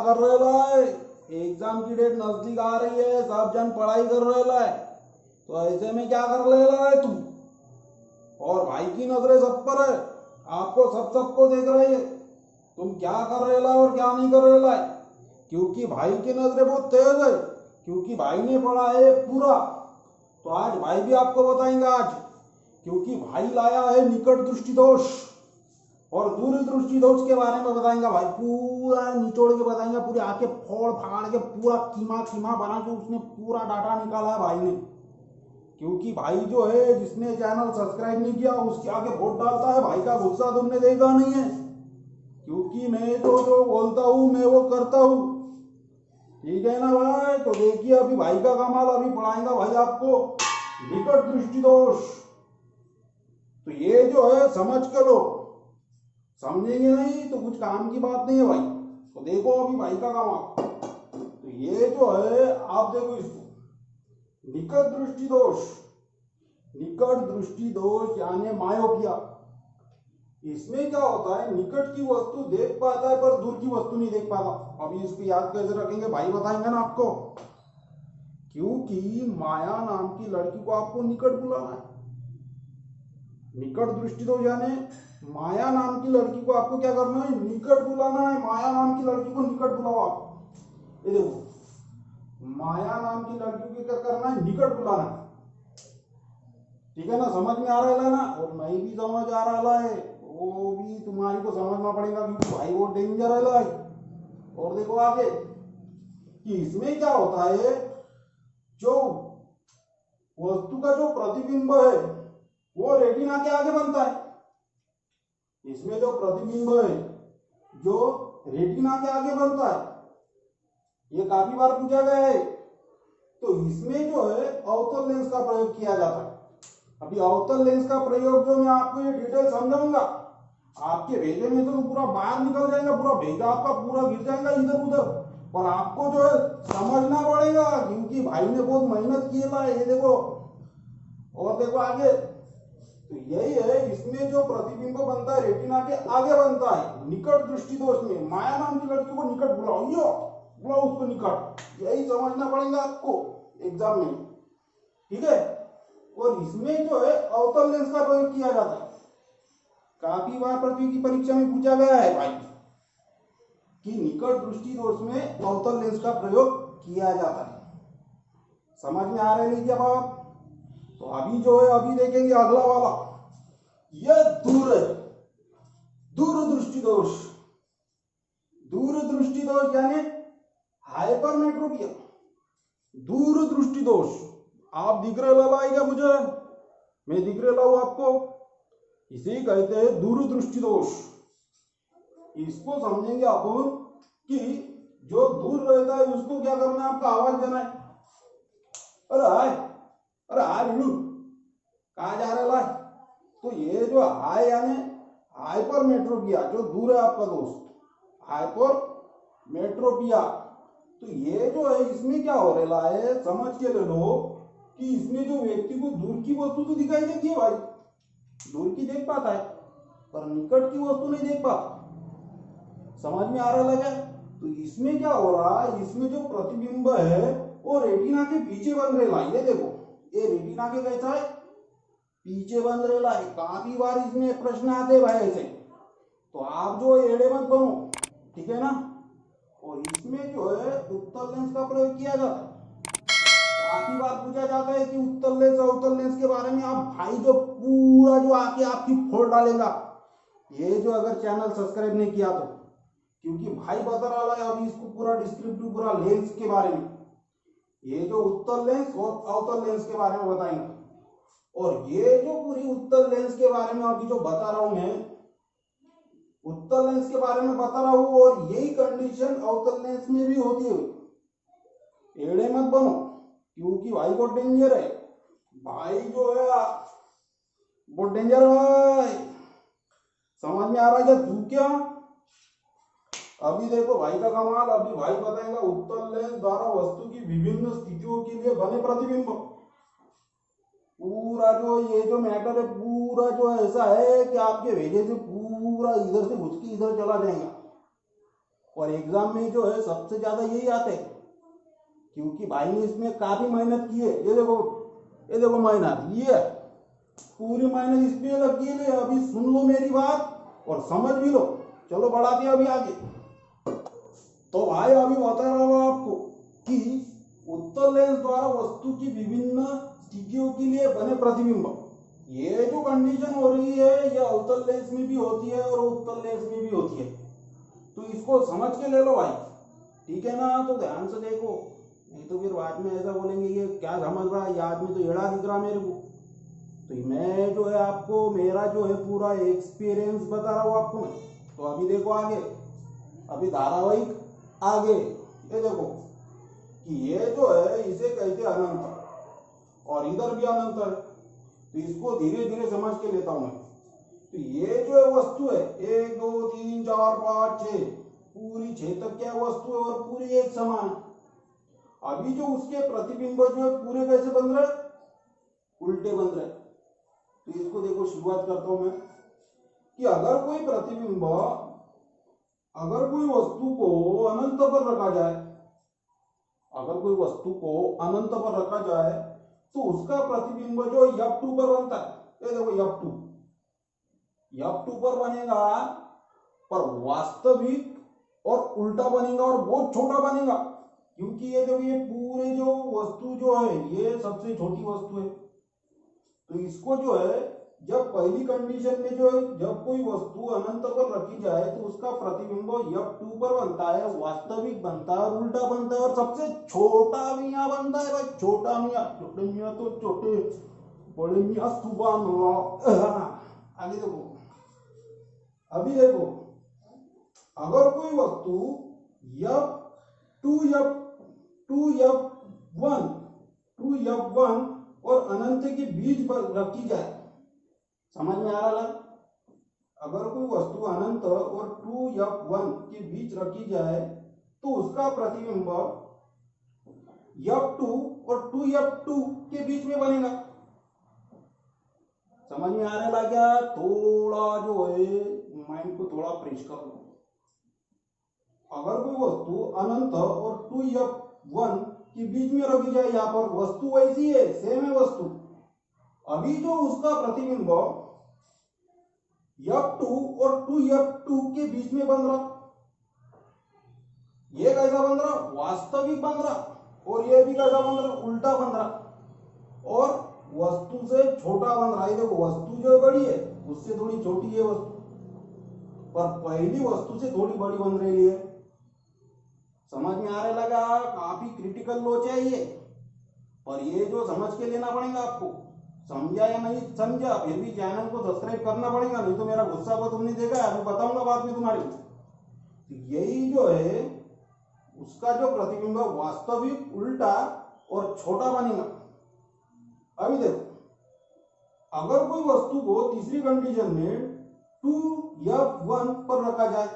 कर रहे है? एग्जाम की डेट नजदीक आ रही है, सब जन पढ़ाई कर रहे है, तो ऐसे में क्या कर ले रहा है तू? और भाई की नजरें सब पर है, आपको सबको देख रही है, तुम क्या कर रहे है और क्या नहीं कर रहे है। क्योंकि भाई की नजरें बहुत तेज है, क्योंकि भाई ने पढ़ा है पूरा। तो आज भाई भी आपको बताएंगे आज, क्योंकि भाई लाया है निकट दृष्टि दोष और दूर दृष्टि दोष के बारे में बताएंगे। भाई पूरा निचोड़ के बताएंगे, पूरी आंखें फोड़ फाड़ के पूरा कीमा कीमा बना के उसने पूरा डाटा निकाला है भाई ने। क्योंकि भाई जो है, जिसने चैनल सब्सक्राइब नहीं किया उसके आगे वोट डालता है, भाई का गुस्सा तुमने देखा नहीं है। क्योंकि मैं तो जो बोलता हूँ मैं वो करता हूँ, ठीक है ना भाई। तो देखिए अभी भाई का कमाल, अभी पढ़ाएंगा भाई आपको निकट दृष्टि दोष। तो ये जो है समझ के लो, समझेंगे नहीं तो कुछ काम की बात नहीं है भाई। तो देखो अभी भाई का कमाल। तो ये जो है आप देखो इसको, निकट दृष्टि दोष। निकट दृष्टि दोष यानी मायोपिया। इसमें क्या होता है, निकट की वस्तु देख पाता है पर दूर की वस्तु नहीं देख पाता। अभी इसको याद कैसे रखेंगे भाई बताएंगे ना आपको। क्योंकि माया नाम की लड़की को आपको निकट बुलाना है। निकट दृष्टि दोष यानी माया नाम की लड़की को आपको क्या करना है, निकट बुलाना है। माया नाम की लड़की को निकट बुलाओ आप। ये देखो, माया नाम की लड़की को क्या करना है, निकट बुलाना है। ठीक है ना, समझ में आ रहा है ना। और नहीं भी समझ आ रहा है वो भी तुम्हारी को समझना पड़ेगा, क्योंकि भाई वो डेंजर है भाई। और देखो आगे कि इसमें क्या होता है, जो वस्तु का जो प्रतिबिंब है वो रेटिना के आगे बनता है। इसमें जो प्रतिबिंब है जो रेटिना के आगे बनता है, ये काफी बार पूछा गया है। तो इसमें जो है अवतल लेंस का प्रयोग किया जाता है। अभी अवतल लेंस का प्रयोग जो मैं आपको ये डिटेल समझाऊंगा, आपके भेजे में तो पूरा बाहर निकल जाएगा, पूरा भेजा आपका पूरा गिर जाएगा इधर उधर। और आपको जो है समझना पड़ेगा, क्योंकि भाई ने बहुत मेहनत की है। ये देखो और देखो आगे, तो यही है, इसमें जो प्रतिबिंब बनता है रेटिना के आगे बनता है निकट दृष्टि दोष में। माया नाम की लड़की को निकट बुलाओ, यो बुलाओ उसको निकट, यही समझना पड़ेगा आपको एग्जाम में, ठीक है। और इसमें जो है अवतल लेंस का प्रयोग किया जाता है। काफी बार पृथ्वी की परीक्षा में पूछा गया है भाई कि निकट दृष्टि दोष में अवतल लेंस का प्रयोग किया जाता है। समझ में आ रहे नहीं क्या बात। तो अभी जो है अभी देखेंगे अगला वाला, यह दूर है, दूर दृष्टि दोष। दूर दृष्टि दोष यानी हाइपरमेट्रोपिया। दूर दृष्टि दोष, आप दिख रहे ला क्या मुझे, मैं दिख रहे हूं आपको, इसे कहते हैं दूर दृष्टि दोष। इसको समझेंगे अपन कि जो दूर रहता है उसको क्या करना है, आपका आवाज देना है, अरे हाय, अरे हाय बिल्लू, कहा जा रहा है। तो ये जो हाय यानी हाइपरमेट्रोपिया, जो दूर है आपका दोस्त, हाइपरमेट्रोपिया। तो ये जो है इसमें क्या हो रहा है, समझ के ले लो कि इसमें जो व्यक्ति को दूर की वस्तु तो दिखाई देती है भाई, दूर की देख पाता है, पर निकट की वस्तु नहीं देख पाता। समझ में आ रहा है? तो इसमें क्या हो रहा है, इसमें जो प्रतिबिंब है वो रेटिना के पीछे बन रहा है। ये देखो, ये रेटिना के कैसा है, पीछे बन रहा है। काफी बार इसमें प्रश्न आते भाई ऐसे, तो आप जो एड़े मत बनो, ठीक है ना। और इसमें जो है उत्तल लेंस का प्रयोग किया जाता है। काफी बार पूछा जाता है कि उत्तल लेंस अवतल लेंस के बारे में आप भाई जो पूरा जो आके आपकी फोड़ डालेगा, ये जो अगर चैनल सब्सक्राइब नहीं किया तो, क्योंकि भाई बता रहा है अभी इसको पूरा डिस्क्रिप्टिव पूरा लेंस के बारे में, ये जो उत्तल लेंस और अवतल लेंस के बारे में बताएंगे। और ये जो पूरी उत्तल लेंस के बारे में अभी जो बता रहा हूं मैं, उत्तल लेंस के बारे में बता रहा हूं, और यही कंडीशन अवतल लेंस में भी होती है। एड़े मत बनो, क्योंकि भाई बहुत डेंजर है। भाई जो है बहुत डेंजर है भाई। समझ में आ रहा है क्या, तू क्या। अभी देखो भाई का कमाल, अभी भाई बताएगा उत्तल लेंस द्वारा वस्तु की विभिन्न स्थितियों के लिए बने प्रतिबिंब। पूरा जो ये जो मैटर है पूरा जो ऐसा है कि आपके भेजे से पूरा इधर से घुस के इधर चला जाएगा। और एग्जाम में जो है सबसे ज्यादा यही आते हैं, क्योंकि भाई ने इसमें काफी मेहनत की है। ये देखो मेहनत, ये पूरी मेहनत इसमें लगी है। अभी सुन लो मेरी बात और समझ भी लो। चलो बढ़ाते हैं अभी आगे। तो भाई अभी बता रहा हूं आपको कि उत्तल लेंस द्वारा वस्तु की विभिन्न स्थितियों के लिए बने प्रतिबिंब, ये जो कंडीशन हो रही है ये अवतल लेंस में भी होती है और उत्तल लेंस में भी होती है। तो इसको समझ के ले लो भाई, ठीक है ना। तो ध्यान से देखो, नहीं तो फिर बाद में ऐसा बोलेंगे ये क्या समझ रहा है, ये आदमी तो एड़ा दिख रहा मेरे को। तो मैं जो है आपको मेरा जो है पूरा एक्सपीरियंस बता रहा हूँ आपको मैं। तो अभी देखो आगे, अभी धारावाहिक आगे, ये देखो कि ये जो है इसे कहते हैं अनंत और इधर भी अनंत है। तो इसको धीरे धीरे समझ के लेता हूं मैं। तो ये जो है वस्तु है 1 2 3 4 5 6, पूरी 6 तक क्या वस्तु है और पूरी एक समान। अभी जो उसके प्रतिबिंब जो है पूरे कैसे बन रहे, उल्टे बन रहे। तो इसको देखो, शुरुआत करता हूं मैं कि अगर कोई प्रतिबिंब, अगर कोई वस्तु को अनंत पर रखा जाए, अगर कोई वस्तु को अनंत पर रखा जाए तो उसका प्रतिबिंब जो F2 पर बनता है। ये देखो F2 पर बनेगा, पर वास्तविक और उल्टा बनेगा और बहुत छोटा बनेगा। क्योंकि ये देखो ये पूरे जो वस्तु जो है ये सबसे छोटी वस्तु है। तो इसको जो है जब पहली कंडीशन में जो है जब कोई वस्तु अनंत पर रखी जाए तो उसका प्रतिबिंब F2 पर बनता है, वास्तविक बनता है और उल्टा बनता है और सबसे छोटा भी यहाँ बनता है भाई। छोटे मियाँ तो छोटे, बड़े मियाँ सुबह नो। आगे देखो, अभी देखो अगर कोई वस्तु F1 और अनंत के बीच रखी जाए, समझ में आ रहा है। अगर कोई वस्तु अनंत और 2F1 के बीच रखी जाए तो उसका प्रतिबिंब F2 और 2F2 के बीच में बनेगा। समझ में आने लगा क्या? थोड़ा जो है माइंड को थोड़ा फ्रेश कर लो। अगर कोई वस्तु अनंत और 2F1 के बीच में रखी जाए, यहाँ पर वस्तु वैसी है, सेम है वस्तु। अभी जो उसका प्रतिबिंब F2 और 2F2 के बीच में बन रहा, ये कैसा बन रहा? वास्तविक बन रहा। और ये भी कैसा बन रहा? उल्टा बन रहा और वस्तु से छोटा बन रहा है। देखो वस्तु जो बड़ी है उससे थोड़ी छोटी है वस्तु, पर पहली वस्तु से थोड़ी बड़ी बन रही है। समझ में आने लगा? काफी क्रिटिकल लॉ चाहिए, पर ये जो समझ के लेना पड़ेगा आपको। समझा या नहीं समझा फिर भी चैनल को सब्सक्राइब करना पड़ेगा, नहीं तो मेरा गुस्सा को तुमने देखा है, अभी बताऊंगा बाद में तुम्हारे को। तो यही जो है उसका जो प्रतिबिंब वास्तविक उल्टा और छोटा बनेगा। अभी देखो, अगर कोई वस्तु को तीसरी कंडीशन में 2F1 पर रखा जाए,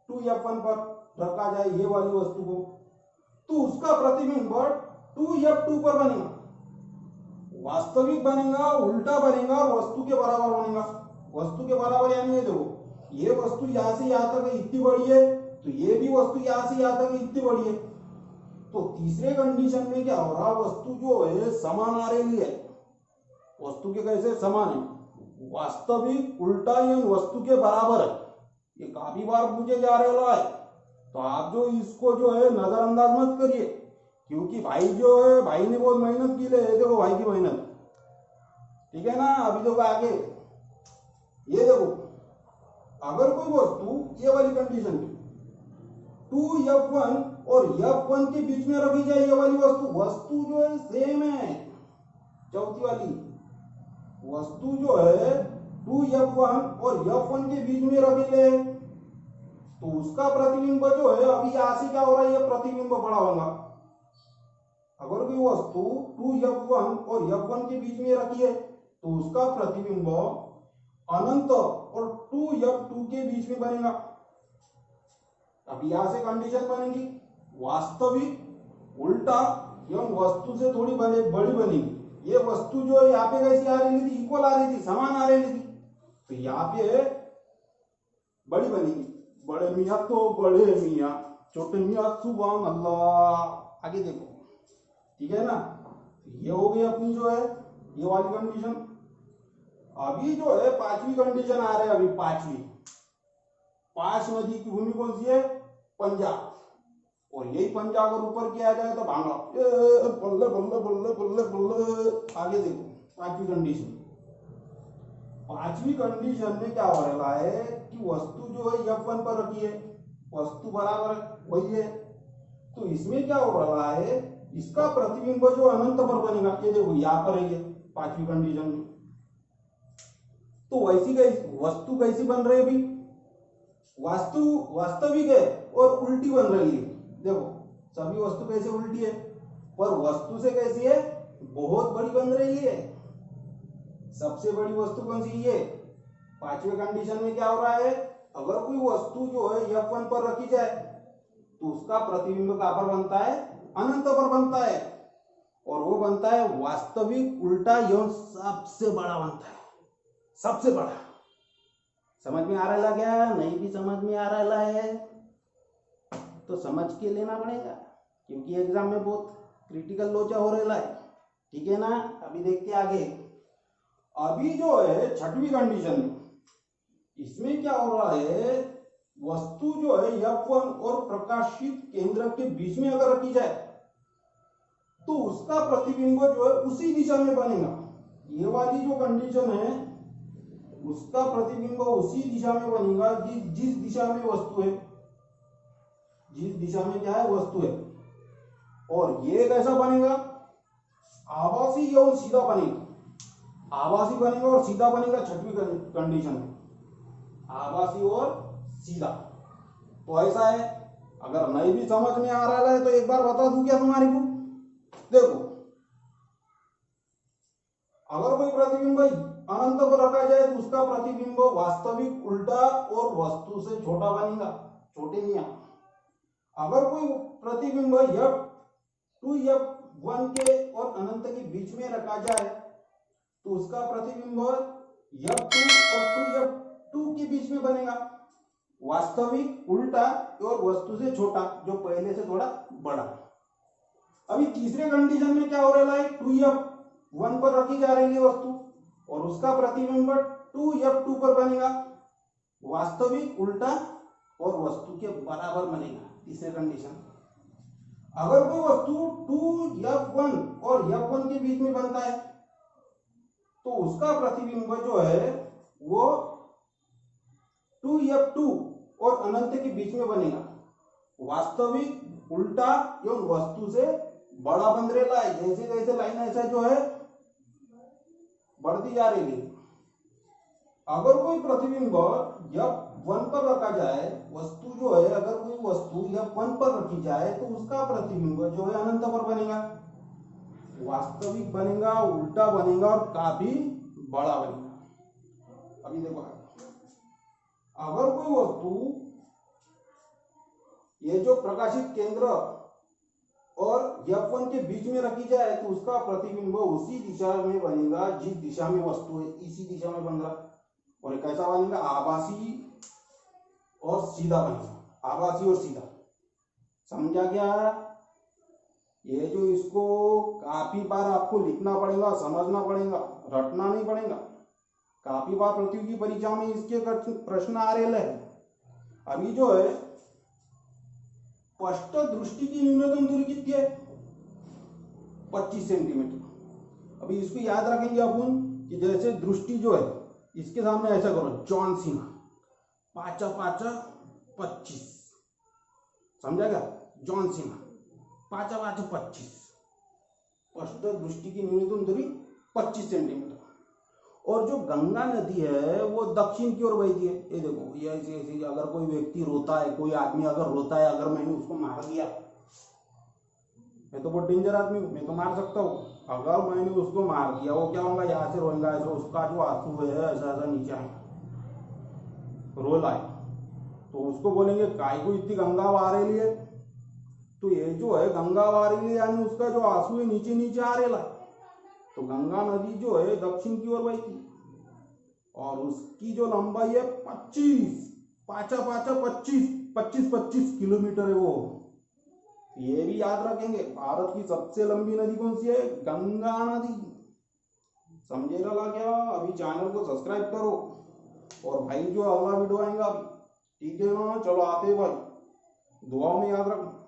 2F1 पर रखा जाए ये वाली वस्तु को, तो उसका प्रतिबिंब 2F2 पर बनेगा, वास्तविक बनेगा, उल्टा बनेगा और वस्तु के बराबर बनेगा। वस्तु के बराबर यानी ये देखो ये वस्तु यहां से यहां तक इतनी बड़ी है, तो ये भी वस्तु यहां से यहां तक इतनी बड़ी है। तो तीसरे कंडीशन में क्या हो रहा? वस्तु जो है समान आ रही है, वस्तु के कैसे समान है, वास्तविक उल्टा या वस्तु के बराबर है। ये काफी बार पूछे जा रहे है, तो आप जो इसको जो है नजरअंदाज मत करिए, क्योंकि भाई जो है भाई ने बहुत मेहनत की है। देखो भाई की मेहनत, ठीक है ना। अभी देखो आगे, ये देखो अगर कोई वस्तु ये वाली कंडीशन में 2F1 और F1 के बीच में रखी जाए, ये वाली वस्तु जो है सेम है। चौथी वाली वस्तु जो है 2F1 और F1 के बीच में रखी ले, तो उसका प्रतिबिंब जो है अभी यहां से क्या हो रहा है, ये प्रतिबिंब बड़ा होगा। अगर कोई वस्तु 2F1 और F1 के बीच में रखी है तो उसका प्रतिबिंब अनंत और 2F2 के बीच में बनेगा। अब यहां से कंडीशन बनेगी वास्तविक उल्टा एवं वस्तु से थोड़ी बड़ी बनेगी। ये वस्तु जो यहाँ पे कैसी आ रही थी, इक्वल आ रही थी, समान आ रही थी, तो यहाँ पे बड़ी बनेगी। बड़े मियाँ तो बड़े मियाँ, छोटे मियाँ सुभान अल्लाह। आगे देखो, ठीक है ना। ये हो गई अपनी जो है ये वाली कंडीशन। अभी जो है पांचवी कंडीशन आ रही है, अभी पांचवी। 5 नदी की भूमि कौन सी है? पंजाब। और यही पंजाब अगर ऊपर किया जाए तो भांगा, बल्ले बल्ले बल्ले बल्ले बल्ले। आगे देखो पांचवी कंडीशन। पांचवी कंडीशन में क्या हो रहा है कि वस्तु जो है F1 पर रखी है, वस्तु बराबर वही है। तो इसमें क्या हो रहा है, इसका प्रतिबिंब जो अनंत पर बनेगा। ये देखो यहाँ पर है ये पांचवी कंडीशन में। तो वैसी वस्तु कैसी बन रही है? अभी वस्तु वास्तविक है और उल्टी बन रही है। देखो सभी वस्तु कैसे उल्टी है, पर वस्तु से कैसी है? बहुत बड़ी बन रही है। सबसे बड़ी वस्तु कौन सी है? पांचवे कंडीशन में क्या हो रहा है, अगर कोई वस्तु जो है F1 पर रखी जाए तो उसका प्रतिबिंब कहां पर बनता है? अनंत पर बनता है। और वो बनता है वास्तविक उल्टा एवं सबसे बड़ा बनता है, सबसे बड़ा। समझ में आ रहा है क्या? नहीं भी समझ में आ रहा है तो समझ के लेना पड़ेगा, क्योंकि एग्जाम में बहुत क्रिटिकल लोचा हो रहा है। ठीक है ना। अभी देखते आगे। अभी जो है छठवीं कंडीशन में, इसमें क्या हो रहा है, वस्तु जो है F1 और प्रकाशित केंद्र के बीच में अगर रखी जाए तो उसका प्रतिबिंब जो है उसी दिशा में बनेगा। ये वाली जो कंडीशन है उसका प्रतिबिंब उसी दिशा में बनेगा जिस दिशा में वस्तु है, जिस दिशा में क्या है? वस्तु है। और ये कैसा बनेगा? आभासी एवं सीधा बनेगा। आभासी बनेगा और सीधा बनेगा छठवीं कंडीशन में, आभासी और सीधा। तो ऐसा है। अगर नहीं भी समझ में आ रहा है तो एक बार बता दूं क्या तुम्हारे को? देखो, अगर कोई प्रतिबिंब अनंत पर रखा जाए तो उसका प्रतिबिंब वास्तविक उल्टा और वस्तु से छोटा बनेगा, छोटे मियां। अगर कोई प्रतिबिंब F2 F1 के और अनंत के बीच में रखा जाए तो उसका प्रतिबिंब F2 और 2F2 के बीच में बनेगा, वास्तविक उल्टा और वस्तु से छोटा, जो पहले से थोड़ा बड़ा। अभी तीसरे कंडीशन में क्या हो रहा है, 2F1 पर रखी जा रही है वस्तु और उसका प्रतिबिंब 2F2 पर बनेगा, वास्तविक उल्टा और वस्तु के बराबर बनेगा। तीसरे कंडीशन। अगर कोई वस्तु 2F1 और F1 के बीच में बनता है तो उसका प्रतिबिंब जो है वो 2F2 और अनंत के बीच में बनेगा, वास्तविक उल्टा एवं वस्तु से बड़ा बन रहा है। जैसे जैसे लाइन ऐसा जो है बढ़ती जा रही है। अगर कोई प्रतिबिंब F1 पर रखा जाए, वस्तु जो है अगर कोई वस्तु F1 पर रखी जाए तो उसका प्रतिबिंब जो है अनंत पर बनेगा, वास्तविक बनेगा, उल्टा बनेगा और काफी बड़ा बनेगा। अभी देखो, अगर कोई वस्तु ये जो प्रकाशित केंद्र और F1 के बीच में रखी जाए तो उसका प्रतिबिंब उसी दिशा में बनेगा जिस दिशा में वस्तु है, इसी दिशा में बन रहा। और ये कैसा बनेगा? आभासी और सीधा बनेगा, आभासी और सीधा। समझा क्या? ये जो इसको काफी बार आपको लिखना पड़ेगा, समझना पड़ेगा, रटना नहीं पड़ेगा। काफी बार प्रतियोगी परीक्षा में इसके प्रश्न आ रहे हैं। अभी जो है स्पष्ट दृष्टि की न्यूनतम दूरी कितनी है? 25 सेंटीमीटर। अभी इसको याद रखेंगे अपन कि जैसे दृष्टि जो है इसके सामने ऐसा करो, जॉन सीना 5 5 25। समझा क्या? John Cena 5 5 25। स्पष्ट दृष्टि की न्यूनतम दूरी 25 सेंटीमीटर। और जो गंगा नदी है वो दक्षिण की ओर बहती है। ये देखो, ये ऐसी ऐसी, अगर कोई व्यक्ति रोता है, कोई आदमी अगर रोता है, अगर मैंने उसको मार दिया, मैं तो बहुत डेंजर आदमी हूँ, मैं तो मार सकता हूँ। अगर मैंने उसको मार दिया, वो क्या होगा? यहाँ से रोएगा, ऐसा उसका जो आंसू है ऐसा ऐसा नीचे आएगा, रो लाए। तो उसको बोलेंगे काय को इतनी गंगा बहा रही है? तो ये जो है गंगा बहा रही है यानी उसका जो आंसू है नीचे नीचे आ रहा है। तो गंगा नदी जो है दक्षिण की ओर बहती और उसकी जो लंबाई है 25, पाचा पाचा 25 किलोमीटर है वो। ये भी याद रखेंगे। भारत की सबसे लंबी नदी कौन सी है? गंगा नदी। समझे ना क्या? अभी चैनल को सब्सक्राइब करो और भाई जो अगला वीडियो आएगा अभी, ठीक है ना? चलो आते भाई, दुआ में याद रखना।